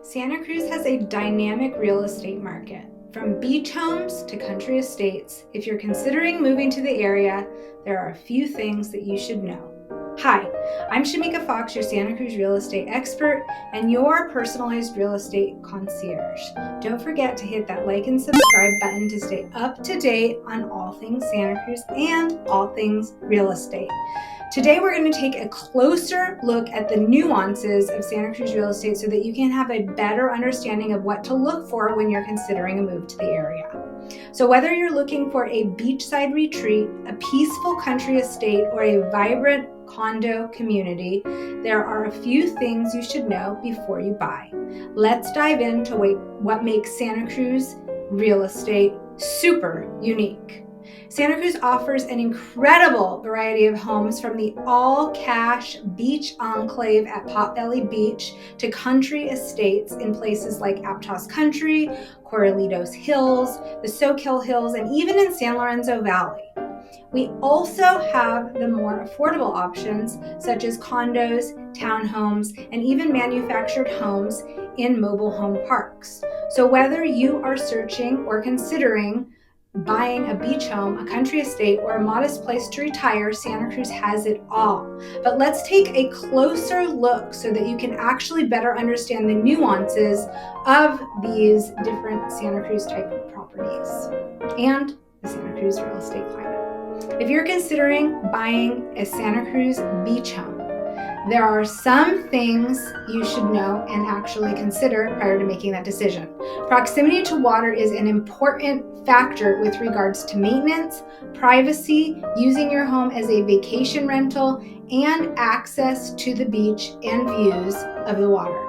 Santa Cruz has a dynamic real estate market. From beach homes to country estates, if you're considering moving to the area, there are a few things that you should know. Hi, I'm Shamika Fox, your Santa Cruz real estate expert and your personalized real estate concierge. Don't forget to hit that like and subscribe button to stay up to date on all things Santa Cruz and all things real estate. Today, we're going to take a closer look at the nuances of Santa Cruz real estate so that you can have a better understanding of what to look for when you're considering a move to the area. So whether you're looking for a beachside retreat, a peaceful country estate, or a vibrant condo community, there are a few things you should know before you buy. Let's dive into what makes Santa Cruz real estate super unique. Santa Cruz offers an incredible variety of homes, from the all-cash beach enclave at Potbelly Beach to country estates in places like Aptos Country, Corralitos Hills, the Soquel Hills, and even in San Lorenzo Valley. We also have the more affordable options such as condos, townhomes, and even manufactured homes in mobile home parks. So whether you are searching or considering buying a beach home, a country estate, or a modest place to retire, Santa Cruz has it all. But let's take a closer look so that you can actually better understand the nuances of these different Santa Cruz type of properties and the Santa Cruz real estate climate. If you're considering buying a Santa Cruz beach home, there are some things you should know and actually consider prior to making that decision. Proximity to water is an important factor with regards to maintenance, privacy, using your home as a vacation rental, and access to the beach and views of the water.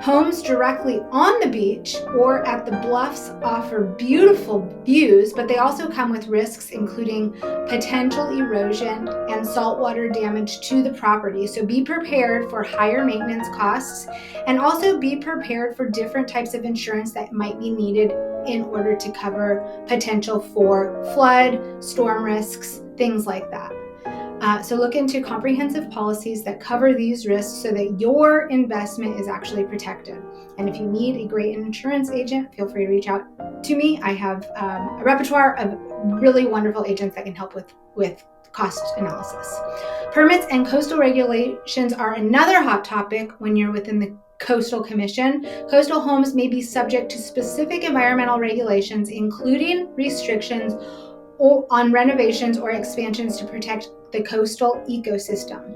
Homes directly on the beach or at the bluffs offer beautiful views, but they also come with risks, including potential erosion and saltwater damage to the property. So be prepared for higher maintenance costs, and also be prepared for different types of insurance that might be needed in order to cover potential for flood, storm risks, things like that. So look into comprehensive policies that cover these risks so that your investment is actually protected. And if you need a great insurance agent, feel free to reach out to me. I have a repertoire of really wonderful agents that can help with cost analysis. Permits and coastal regulations are another hot topic when you're within the Coastal Commission. Coastal homes may be subject to specific environmental regulations, including restrictions on renovations or expansions to protect the coastal ecosystem.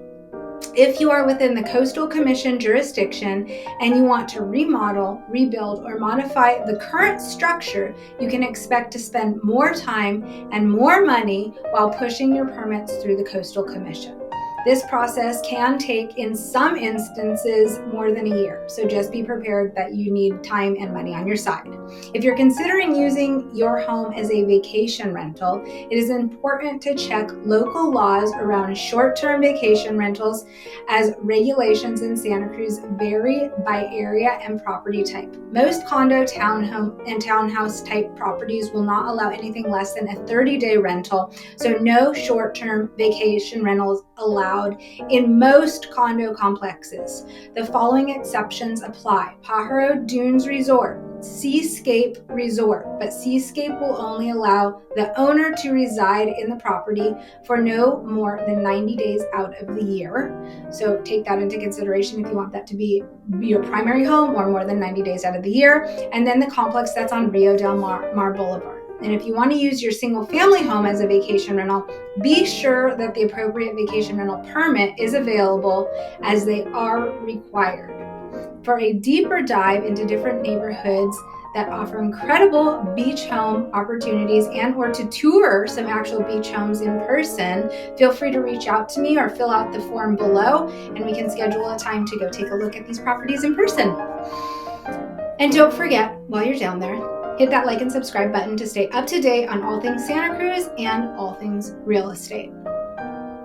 If you are within the Coastal Commission jurisdiction and you want to remodel, rebuild, or modify the current structure, you can expect to spend more time and more money while pushing your permits through the Coastal Commission. This process can take, in some instances, more than a year. So just be prepared that you need time and money on your side. If you're considering using your home as a vacation rental, it is important to check local laws around short-term vacation rentals, as regulations in Santa Cruz vary by area and property type. Most condo, townhome, and townhouse type properties will not allow anything less than a 30-day rental, so no short-term vacation rentals allowed in most condo complexes. The following exceptions apply: Pajaro Dunes Resort, Seascape Resort, but Seascape will only allow the owner to reside in the property for no more than 90 days out of the year. So take that into consideration if you want that to be your primary home, or more than 90 days out of the year. And then the complex that's on Rio del Mar Boulevard. And if you want to use your single family home as a vacation rental, be sure that the appropriate vacation rental permit is available, as they are required. For a deeper dive into different neighborhoods that offer incredible beach home opportunities, and or to tour some actual beach homes in person, feel free to reach out to me or fill out the form below, and we can schedule a time to go take a look at these properties in person. And don't forget, while you're down there, hit that like and subscribe button to stay up to date on all things Santa Cruz and all things real estate.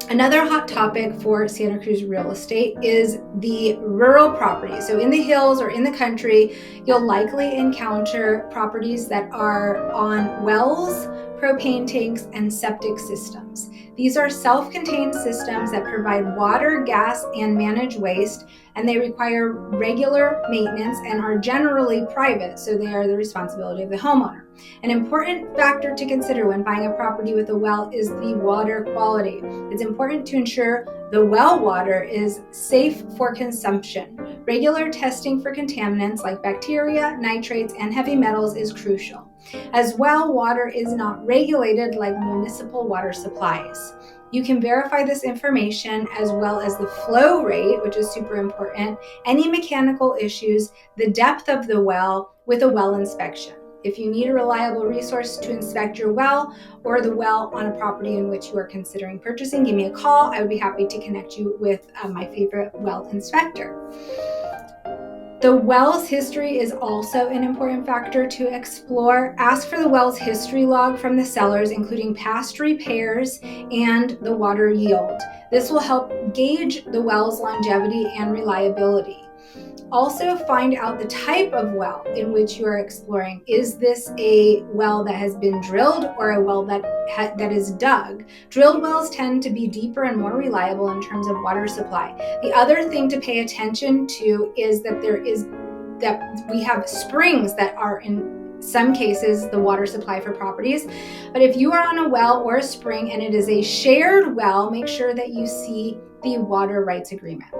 Another hot topic for Santa Cruz real estate is the rural property. So in the hills or in the country, you'll likely encounter properties that are on wells, propane tanks, and septic systems. These are self-contained systems that provide water, gas, and manage waste, and they require regular maintenance and are generally private, so they are the responsibility of the homeowner. An important factor to consider when buying a property with a well is the water quality. It's important to ensure the well water is safe for consumption. Regular testing for contaminants like bacteria, nitrates, and heavy metals is crucial. As well, water is not regulated like municipal water supplies. You can verify this information as well as the flow rate, which is super important, any mechanical issues, the depth of the well with a well inspection. If you need a reliable resource to inspect your well or the well on a property in which you are considering purchasing, give me a call. I would be happy to connect you with my favorite well inspector. The well's history is also an important factor to explore. Ask for the well's history log from the sellers, including past repairs and the water yield. This will help gauge the well's longevity and reliability. Also, find out the type of well in which you are exploring. Is this a well that has been drilled or a well that is dug? Drilled wells tend to be deeper and more reliable in terms of water supply. The other thing to pay attention to is that we have springs that are in some cases the water supply for properties. But if you are on a well or a spring and it is a shared well, make sure that you see the water rights agreement.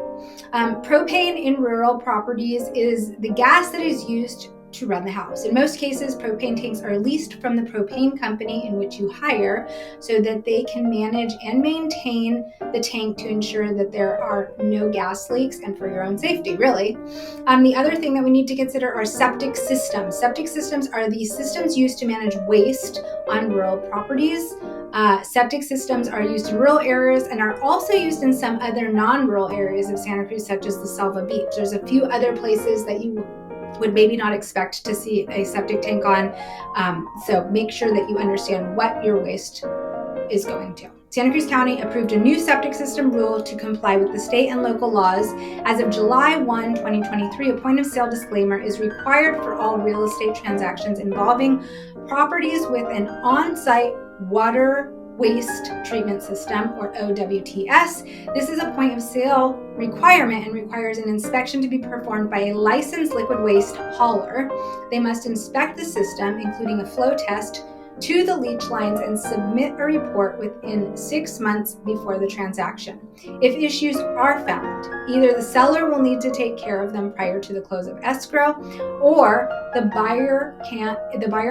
Propane in rural properties is the gas that is used to run the house. In most cases, propane tanks are leased from the propane company in which you hire so that they can manage and maintain the tank to ensure that there are no gas leaks and for your own safety, really. The other thing that we need to consider are septic systems. Septic systems are the systems used to manage waste on rural properties. Septic systems are used in rural areas and are also used in some other non-rural areas of Santa Cruz, such as the Selva Beach. There's a few other places that you would maybe not expect to see a septic tank on. So make sure that you understand what your waste is going to. Santa Cruz County approved a new septic system rule to comply with the state and local laws. As of July 1, 2023, a point of sale disclaimer is required for all real estate transactions involving properties with an on-site water waste treatment system, or OWTS. This is a point of sale requirement and requires an inspection to be performed by a licensed liquid waste hauler. They must inspect the system, including a flow test, to the leach lines and submit a report within 6 months before the transaction. If issues are found, either the seller will need to take care of them prior to the close of escrow, or the buyer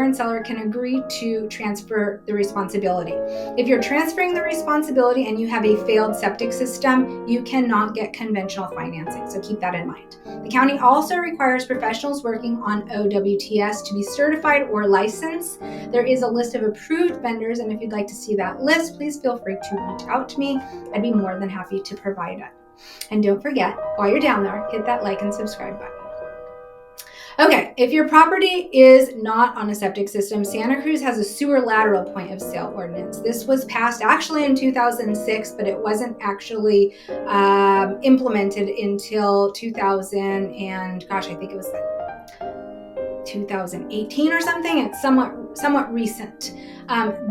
and seller can agree to transfer the responsibility. If you're transferring the responsibility and you have a failed septic system, you cannot get conventional financing, so keep that in mind. The county also requires professionals working on OWTS to be certified or licensed. There is a list of approved vendors, and if you'd like to see that list, please feel free to reach out to me. I'd be more than happy to provide it. And don't forget, while you're down there, hit that like and subscribe button. Okay, if your property is not on a septic system, Santa Cruz has a sewer lateral point of sale ordinance. This was passed actually in 2006, but it wasn't actually implemented until 2018 or something. It's somewhat recent.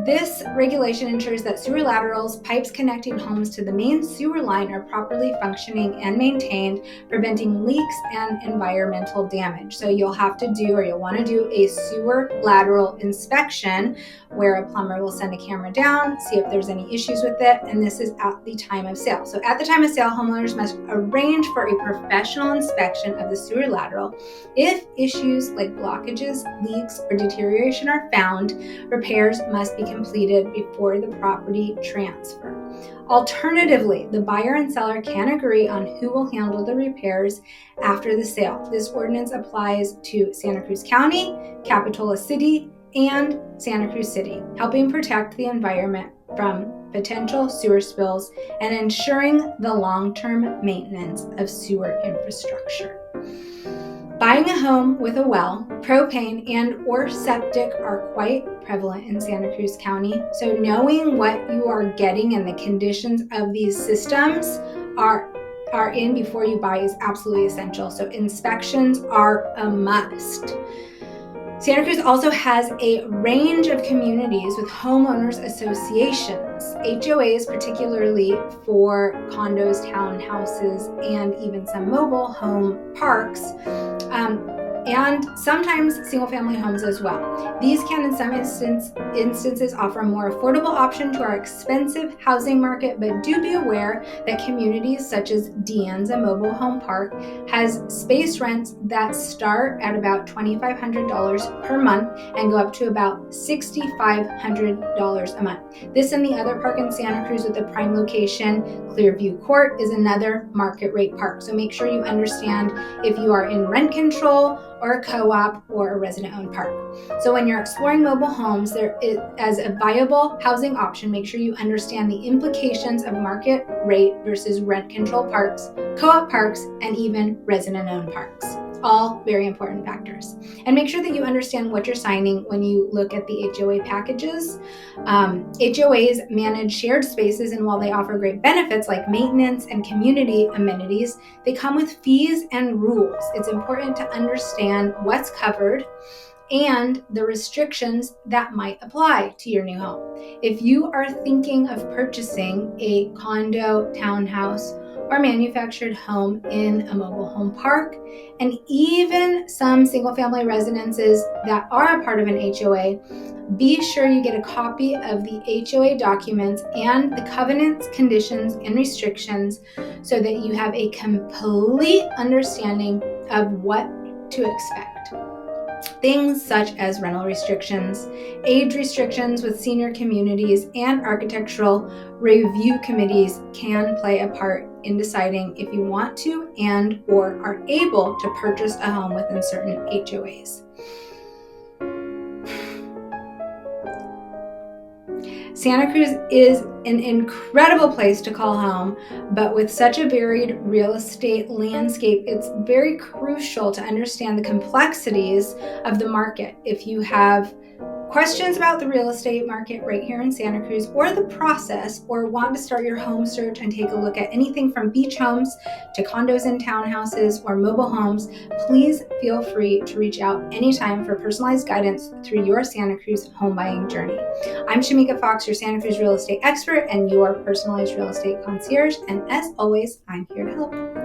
This regulation ensures that sewer laterals, pipes connecting homes to the main sewer line, are properly functioning and maintained, preventing leaks and environmental damage. So you'll want to do a sewer lateral inspection where a plumber will send a camera down, see if there's any issues with it, and this is at the time of sale. So at the time of sale, homeowners must arrange for a professional inspection of the sewer lateral. If issues like blockages, leaks, or deterioration are found, repairs must be completed before the property transfer. Alternatively, the buyer and seller can agree on who will handle the repairs after the sale. This ordinance applies to Santa Cruz County, Capitola City, and Santa Cruz City, helping protect the environment from potential sewer spills and ensuring the long-term maintenance of sewer infrastructure. Buying a home with a well, propane, and or septic are quite prevalent in Santa Cruz County. So knowing what you are getting and the conditions of these systems are in before you buy is absolutely essential. So inspections are a must. Santa Cruz also has a range of communities with homeowners associations, HOAs, particularly for condos, townhouses, and even some mobile home parks, and sometimes single-family homes as well. These can, in some instances, offer a more affordable option to our expensive housing market, but do be aware that communities such as Deanza Mobile Home Park has space rents that start at about $2,500 per month and go up to about $6,500 a month. This and the other park in Santa Cruz with the prime location, Clearview Court, is another market rate park. So make sure you understand if you are in rent control or a co-op or a resident-owned park. So when you're exploring mobile homes as a viable housing option, make sure you understand the implications of market rate versus rent control parks, co-op parks, and even resident-owned parks. All very important factors. And make sure that you understand what you're signing when you look at the HOA packages. HOAs manage shared spaces, and while they offer great benefits like maintenance and community amenities, they come with fees and rules. It's important to understand what's covered and the restrictions that might apply to your new home. If you are thinking of purchasing a condo, townhouse, or manufactured home in a mobile home park, and even some single-family residences that are a part of an HOA, be sure you get a copy of the HOA documents and the covenants, conditions, and restrictions so that you have a complete understanding of what to expect. Things such as rental restrictions, age restrictions with senior communities, and architectural review committees can play a part in deciding if you want to and or are able to purchase a home within certain HOAs. Santa Cruz is an incredible place to call home, but with such a varied real estate landscape, it's very crucial to understand the complexities of the market. If you have questions about the real estate market right here in Santa Cruz, or the process, or want to start your home search and take a look at anything from beach homes to condos and townhouses or mobile homes, please feel free to reach out anytime for personalized guidance through your Santa Cruz home buying journey. I'm Shamika Fox, your Santa Cruz real estate expert and your personalized real estate concierge, and as always, I'm here to help.